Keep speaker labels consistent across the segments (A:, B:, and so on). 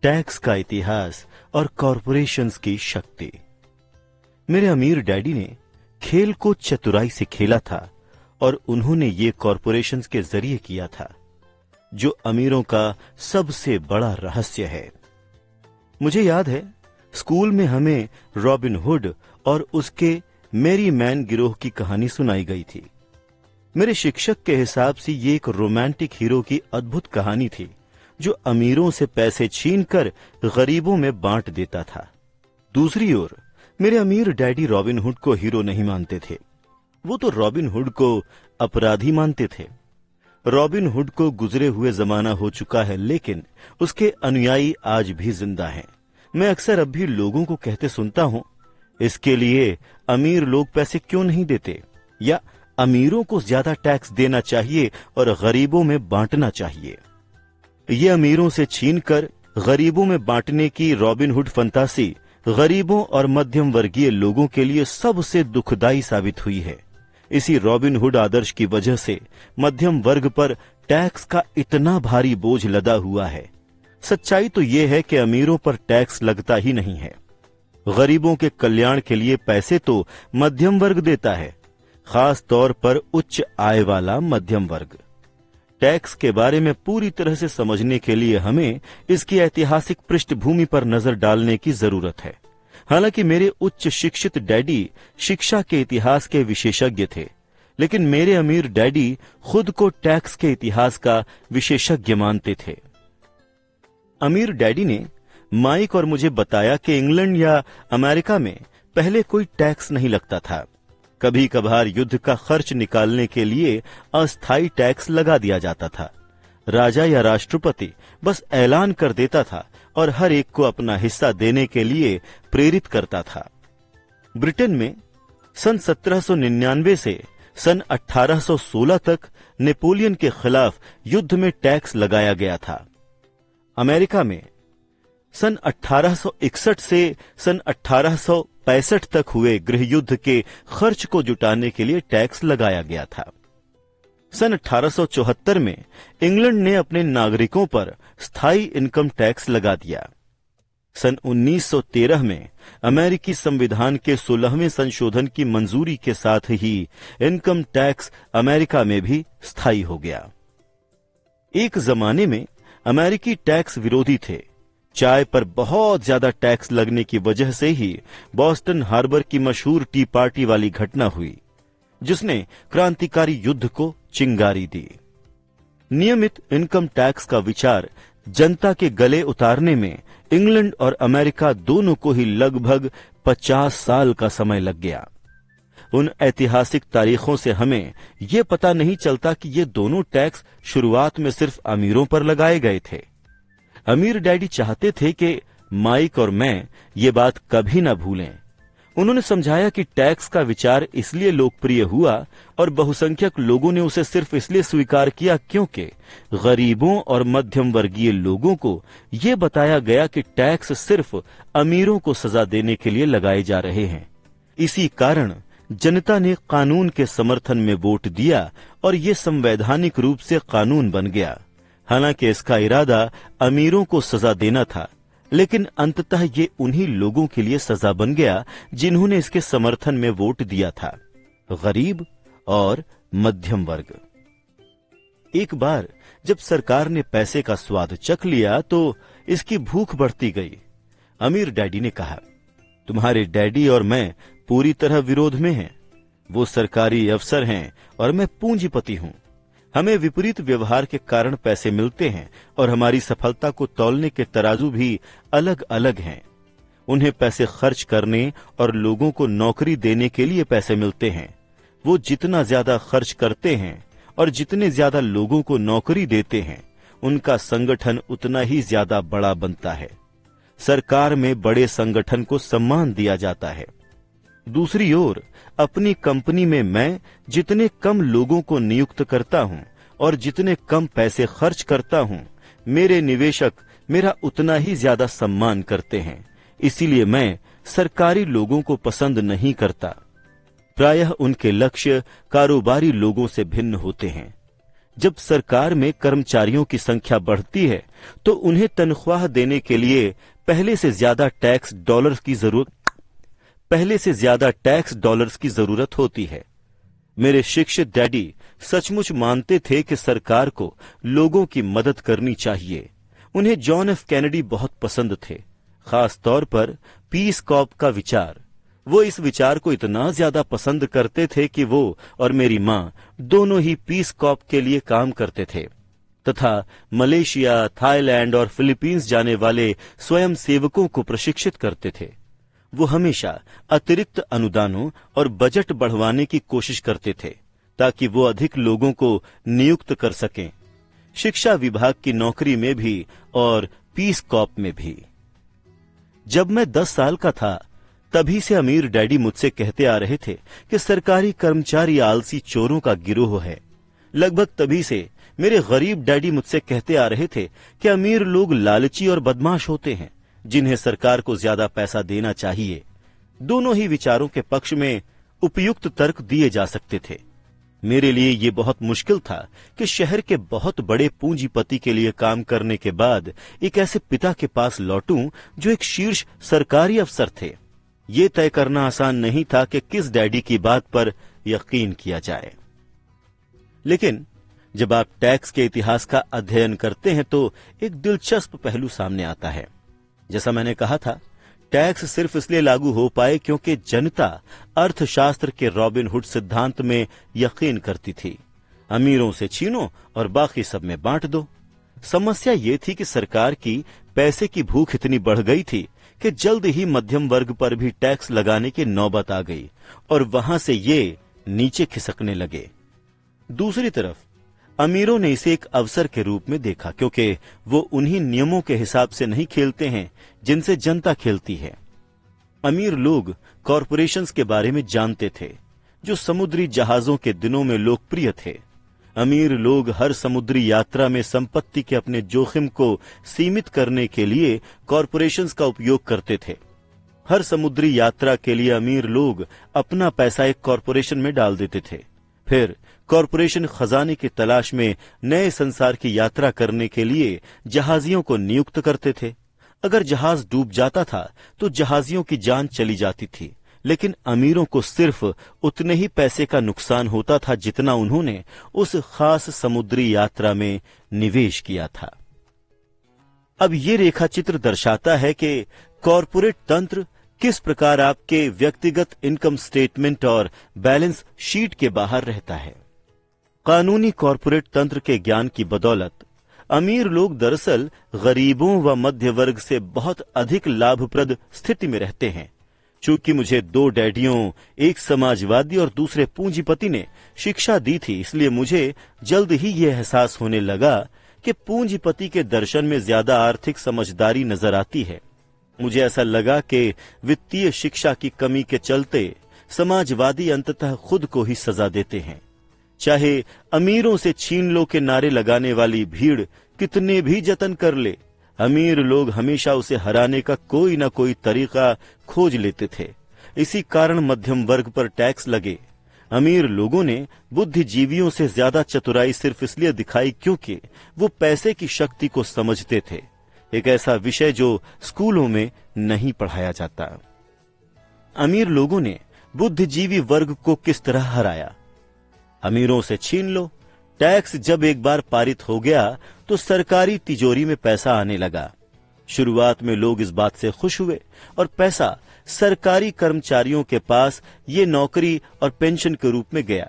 A: Tax का इतिहास और कॉरपोरेशंस की शक्ति। मेरे अमीर डैडी ने खेल को चतुराई से खेला था और उन्होंने ये कॉरपोरेशंस के जरिए किया था, जो अमीरों का सबसे बड़ा रहस्य है। मुझे याद है स्कूल में हमें रॉबिन हुड और उसके मैरी मैन गिरोह की कहानी सुनाई गई थी। मेरे शिक्षक के हिसाब से ये एक रोमांटिक हीरो की अद्भुत कहानी थी, जो अमीरों से पैसे छीनकर गरीबों में बांट देता था। दूसरी ओर मेरे अमीर डैडी रॉबिन हुड को हीरो नहीं मानते थे। वो तो रॉबिन हुड को अपराधी मानते थे। रॉबिन हुड को गुजरे हुए जमाना हो चुका है, लेकिन उसके अनुयायी आज भी जिंदा हैं। मैं अक्सर अब भी लोगों को कहते सुनता हूं, इसके लिए अमीर लोग पैसे क्यों नहीं देते, या अमीरों को ज्यादा टैक्स देना चाहिए और गरीबों में बांटना चाहिए। ये अमीरों से छीनकर गरीबों में बांटने की रॉबिन हुड फंतासी गरीबों और मध्यम वर्गीय लोगों के लिए सबसे दुखदाई साबित हुई है। इसी रॉबिन हुड आदर्श की वजह से मध्यम वर्ग पर टैक्स का इतना भारी बोझ लदा हुआ है। सच्चाई तो यह है कि अमीरों पर टैक्स लगता ही नहीं है। गरीबों के कल्याण के लिए पैसे तो मध्यम वर्ग देता है, खास तौर पर उच्च आय वाला मध्यम वर्ग। टैक्स के बारे में पूरी तरह से समझने के लिए हमें इसकी ऐतिहासिक पृष्ठभूमि पर नजर डालने की जरूरत है। हालांकि मेरे उच्च शिक्षित डैडी शिक्षा के इतिहास के विशेषज्ञ थे, लेकिन मेरे अमीर डैडी खुद को टैक्स के इतिहास का विशेषज्ञ मानते थे। अमीर डैडी ने माइक और मुझे बताया कि इंग्लैंड या अमेरिका में पहले कोई टैक्स नहीं लगता था। कभी कभार युद्ध का खर्च निकालने के लिए अस्थायी टैक्स लगा दिया जाता था। राजा या राष्ट्रपति बस ऐलान कर देता था और हर एक को अपना हिस्सा देने के लिए प्रेरित करता था। ब्रिटेन में सन 1799 से सन 1816 तक नेपोलियन के खिलाफ युद्ध में टैक्स लगाया गया था। अमेरिका में सन 1861 से सन 1865 तक हुए गृहयुद्ध के खर्च को जुटाने के लिए टैक्स लगाया गया था। सन 1874 में इंग्लैंड ने अपने नागरिकों पर स्थायी इनकम टैक्स लगा दिया। सन 1913 में अमेरिकी संविधान के 16वें संशोधन की मंजूरी के साथ ही इनकम टैक्स अमेरिका में भी स्थायी हो गया। एक जमाने में अमेरिकी टैक्स विरोधी थे। चाय पर बहुत ज्यादा टैक्स लगने की वजह से ही बॉस्टन हार्बर की मशहूर टी पार्टी वाली घटना हुई, जिसने क्रांतिकारी युद्ध को चिंगारी दी। नियमित इनकम टैक्स का विचार जनता के गले उतारने में इंग्लैंड और अमेरिका दोनों को ही लगभग 50 साल का समय लग गया। उन ऐतिहासिक तारीखों से हमें यह पता नहीं चलता कि ये दोनों टैक्स शुरुआत में सिर्फ अमीरों पर लगाए गए थे। अमीर डैडी चाहते थे कि माइक और मैं ये बात कभी ना भूलें। उन्होंने समझाया कि टैक्स का विचार इसलिए लोकप्रिय हुआ और बहुसंख्यक लोगों ने उसे सिर्फ इसलिए स्वीकार किया क्योंकि गरीबों और मध्यम वर्गीय लोगों को यह बताया गया कि टैक्स सिर्फ अमीरों को सजा देने के लिए लगाए जा रहे हैं। इसी कारण जनता ने कानून के समर्थन में वोट दिया और ये संवैधानिक रूप से कानून बन गया। हालांकि इसका इरादा अमीरों को सजा देना था, लेकिन अंततः ये उन्हीं लोगों के लिए सजा बन गया जिन्होंने इसके समर्थन में वोट दिया था, गरीब और मध्यम वर्ग। एक बार जब सरकार ने पैसे का स्वाद चख लिया तो इसकी भूख बढ़ती गई। अमीर डैडी ने कहा, तुम्हारे डैडी और मैं पूरी तरह विरोध में हैं। वो सरकारी अफसर हैं और मैं पूंजीपति हूं। हमें विपरीत व्यवहार के कारण पैसे मिलते हैं और हमारी सफलता को तौलने के तराजू भी अलग अलग हैं। उन्हें पैसे खर्च करने और लोगों को नौकरी देने के लिए पैसे मिलते हैं। वो जितना ज्यादा खर्च करते हैं और जितने ज्यादा लोगों को नौकरी देते हैं, उनका संगठन उतना ही ज्यादा बड़ा बनता है। सरकार में बड़े संगठन को सम्मान दिया जाता है। दूसरी ओर अपनी कंपनी में मैं जितने कम लोगों को नियुक्त करता हूं और जितने कम पैसे खर्च करता हूं, मेरे निवेशक मेरा उतना ही ज्यादा सम्मान करते हैं। इसीलिए मैं सरकारी लोगों को पसंद नहीं करता। प्रायः उनके लक्ष्य कारोबारी लोगों से भिन्न होते हैं। जब सरकार में कर्मचारियों की संख्या बढ़ती है तो उन्हें तनख्वाह देने के लिए पहले से ज्यादा टैक्स डॉलर्स की जरूरत होती है। मेरे शिक्षित डैडी सचमुच मानते थे कि सरकार को लोगों की मदद करनी चाहिए। उन्हें जॉन एफ कैनेडी बहुत पसंद थे, खास तौर पर पीस कॉप का विचार। वो इस विचार को इतना ज्यादा पसंद करते थे कि वो और मेरी मां दोनों ही पीस कॉप के लिए काम करते थे तथा मलेशिया, थाईलैंड और फिलीपींस जाने वाले स्वयं सेवकों को प्रशिक्षित करते थे। वो हमेशा अतिरिक्त अनुदानों और बजट बढ़वाने की कोशिश करते थे ताकि वो अधिक लोगों को नियुक्त कर सकें, शिक्षा विभाग की नौकरी में भी और पीस कॉप में भी। जब मैं 10 साल का था तभी से अमीर डैडी मुझसे कहते आ रहे थे कि सरकारी कर्मचारी आलसी चोरों का गिरोह है। लगभग तभी से मेरे गरीब डैडी मुझसे कहते आ रहे थे कि अमीर लोग लालची और बदमाश होते हैं जिन्हें सरकार को ज्यादा पैसा देना चाहिए। दोनों ही विचारों के पक्ष में उपयुक्त तर्क दिए जा सकते थे। मेरे लिए ये बहुत मुश्किल था कि शहर के बहुत बड़े पूंजीपति के लिए काम करने के बाद एक ऐसे पिता के पास लौटूं जो एक शीर्ष सरकारी अफसर थे। ये तय करना आसान नहीं था कि किस डैडी की बात पर यकीन किया जाए। लेकिन जब आप टैक्स के इतिहास का अध्ययन करते हैं तो एक दिलचस्प पहलू सामने आता है। जैसा मैंने कहा था, टैक्स सिर्फ इसलिए लागू हो पाए क्योंकि जनता अर्थशास्त्र के रॉबिन हुड सिद्धांत में यकीन करती थी। अमीरों से छीनो और बाकी सब में बांट दो। समस्या ये थी कि सरकार की पैसे की भूख इतनी बढ़ गई थी कि जल्द ही मध्यम वर्ग पर भी टैक्स लगाने की नौबत आ गई और वहां से ये नीचे खिसकने लगे। दूसरी तरफ अमीरों ने इसे एक अवसर के रूप में देखा क्योंकि वो उन्हीं नियमों के हिसाब से नहीं खेलते हैं जिनसे जनता खेलती है। अमीर लोग कॉरपोरेशंस के बारे में जानते थे जो समुद्री जहाजों के दिनों में लोकप्रिय थे। अमीर लोग हर समुद्री यात्रा में संपत्ति के अपने जोखिम को सीमित करने के लिए कॉरपोरेशंस का उपयोग करते थे। हर समुद्री यात्रा के लिए अमीर लोग अपना पैसा एक कॉरपोरेशन में डाल देते थे। फिर कॉरपोरेशन खजाने की तलाश में नए संसार की यात्रा करने के लिए जहाजियों को नियुक्त करते थे। अगर जहाज डूब जाता था तो जहाजियों की जान चली जाती थी, लेकिन अमीरों को सिर्फ उतने ही पैसे का नुकसान होता था जितना उन्होंने उस खास समुद्री यात्रा में निवेश किया था। अब ये रेखा चित्र दर्शाता है कि कॉरपोरेट तंत्र किस प्रकार आपके व्यक्तिगत इनकम स्टेटमेंट और बैलेंस शीट के बाहर रहता है। कानूनी कॉरपोरेट तंत्र के ज्ञान की बदौलत अमीर लोग दरअसल गरीबों व मध्य वर्ग से बहुत अधिक लाभप्रद स्थिति में रहते हैं। चूंकि मुझे 2 डैडियों, एक समाजवादी और दूसरे पूंजीपति ने शिक्षा दी थी, इसलिए मुझे जल्द ही यह एहसास होने लगा कि पूंजीपति के दर्शन में ज्यादा आर्थिक समझदारी नजर आती है। मुझे ऐसा लगा कि वित्तीय शिक्षा की कमी के चलते समाजवादी अंततः खुद को ही सजा देते हैं। चाहे अमीरों से छीन लो के नारे लगाने वाली भीड़ कितने भी जतन कर ले, अमीर लोग हमेशा उसे हराने का कोई न कोई तरीका खोज लेते थे। इसी कारण मध्यम वर्ग पर टैक्स लगे। अमीर लोगों ने बुद्धिजीवियों से ज्यादा चतुराई सिर्फ इसलिए दिखाई क्योंकि वो पैसे की शक्ति को समझते थे, एक ऐसा विषय जो स्कूलों में नहीं पढ़ाया जाता। अमीर लोगों ने बुद्धिजीवी वर्ग को किस तरह हराया? अमीरों से छीन लो। टैक्स जब एक बार पारित हो गया तो सरकारी तिजोरी में पैसा आने लगा। शुरुआत में लोग इस बात से खुश हुए और पैसा सरकारी कर्मचारियों के पास ये नौकरी और पेंशन के रूप में गया।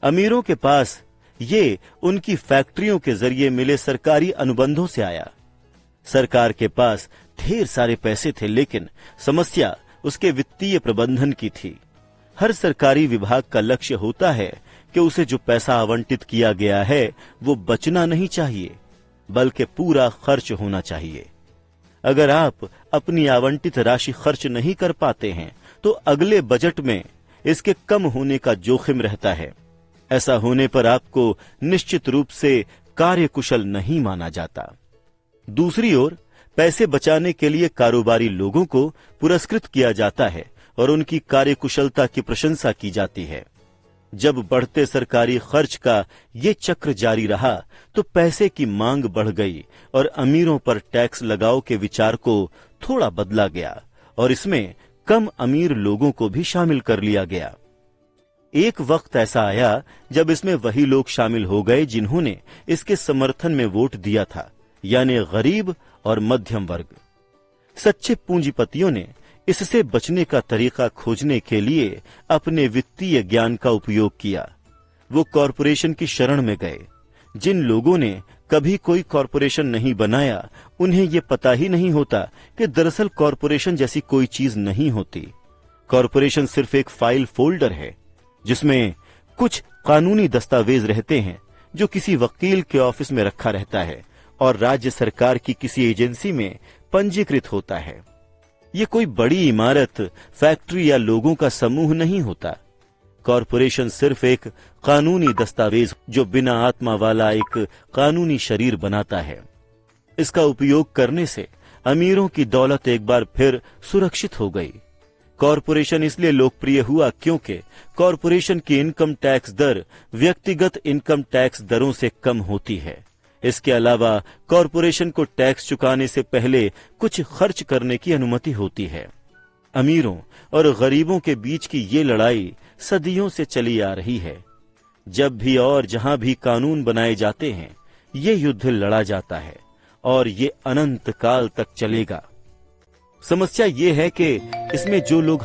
A: अमीरों के पास ये उनकी फैक्ट्रियों के जरिए मिले सरकारी अनुबंधों से आया। सरकार के पास ढेर सारे पैसे थे, लेकिन समस्या उसके वित्तीय प्रबंधन की थी। हर सरकारी विभाग का लक्ष्य होता है कि उसे जो पैसा आवंटित किया गया है वो बचना नहीं चाहिए, बल्कि पूरा खर्च होना चाहिए। अगर आप अपनी आवंटित राशि खर्च नहीं कर पाते हैं तो अगले बजट में इसके कम होने का जोखिम रहता है। ऐसा होने पर आपको निश्चित रूप से कार्यकुशल नहीं माना जाता। दूसरी ओर पैसे बचाने के लिए कारोबारी लोगों को पुरस्कृत किया जाता है और उनकी कार्यकुशलता की प्रशंसा की जाती है। जब बढ़ते सरकारी खर्च का ये चक्र जारी रहा तो पैसे की मांग बढ़ गई और अमीरों पर टैक्स लगाओ के विचार को थोड़ा बदला गया और इसमें कम अमीर लोगों को भी शामिल कर लिया गया। एक वक्त ऐसा आया जब इसमें वही लोग शामिल हो गए जिन्होंने इसके समर्थन में वोट दिया था, यानी गरीब और मध्यम वर्ग। सच्चे पूंजीपतियों ने इससे बचने का तरीका खोजने के लिए अपने वित्तीय ज्ञान का उपयोग किया। वो कॉरपोरेशन की शरण में गए। जिन लोगों ने कभी कोई कॉरपोरेशन नहीं बनाया, उन्हें ये पता ही नहीं होता कि दरअसल कॉरपोरेशन जैसी कोई चीज नहीं होती। कॉरपोरेशन सिर्फ एक फाइल फोल्डर है जिसमें कुछ कानूनी दस्तावेज रहते हैं जो किसी वकील के ऑफिस में रखा रहता है और राज्य सरकार की किसी एजेंसी में पंजीकृत होता है। ये कोई बड़ी इमारत, फैक्ट्री या लोगों का समूह नहीं होता। कॉरपोरेशन सिर्फ एक कानूनी दस्तावेज जो बिना आत्मा वाला एक कानूनी शरीर बनाता है। इसका उपयोग करने से अमीरों की दौलत एक बार फिर सुरक्षित हो गई। कॉरपोरेशन इसलिए लोकप्रिय हुआ क्योंकि कॉरपोरेशन की इनकम टैक्स दर व्यक्तिगत इनकम टैक्स दरों से कम होती है। इसके अलावा कॉरपोरेशन को टैक्स चुकाने से पहले कुछ खर्च करने की अनुमति होती है। अमीरों और गरीबों के बीच की ये लड़ाई सदियों से चली आ रही है। जब भी और जहां भी कानून बनाए जाते हैं, ये युद्ध लड़ा जाता है और ये अनंत काल तक चलेगा। समस्या ये है कि इसमें जो लोग